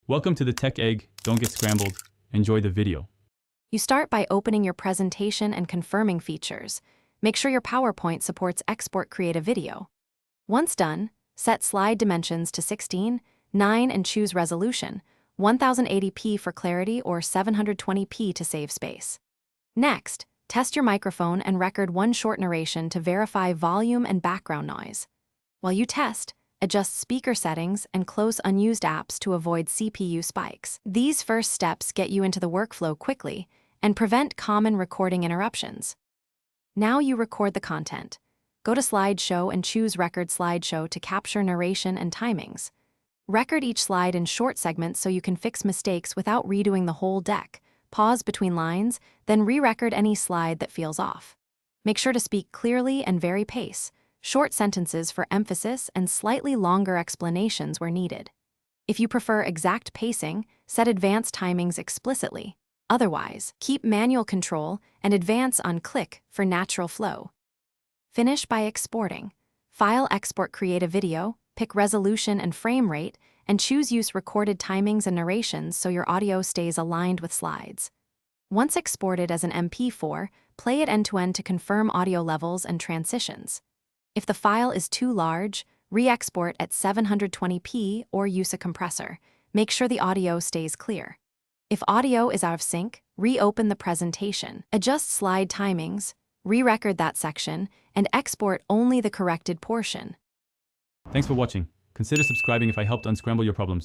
Welcome to the Tech Egg. Don't get scrambled. Enjoy the video. You start by opening your presentation and confirming features. Make sure your PowerPoint supports export creative video. Once done, set slide dimensions to 16:9 and choose resolution, 1080p for clarity or 720p to save space. Next, test your microphone and record one short narration to verify volume and background noise. While you test, adjust speaker settings and close unused apps to avoid CPU spikes. These first steps get you into the workflow quickly and prevent common recording interruptions. Now you record the content. Go to Slideshow and choose Record Slideshow to capture narration and timings. Record each slide in short segments so you can fix mistakes without redoing the whole deck. Pause between lines, then re-record any slide that feels off. Make sure to speak clearly and vary pace. Short sentences for emphasis and slightly longer explanations where needed. If you prefer exact pacing, set advanced timings explicitly. Otherwise, keep manual control and advance on click for natural flow. Finish by exporting. File export creative video, pick resolution and frame rate, and choose use recorded timings and narrations so your audio stays aligned with slides. Once exported as an MP4, play it end-to-end to confirm audio levels and transitions. If the file is too large, re-export at 720p or use a compressor. Make sure the audio stays clear. If audio is out of sync, reopen the presentation. Adjust slide timings, re-record that section, and export only the corrected portion. Thanks for watching. Consider subscribing if I helped unscramble your problems.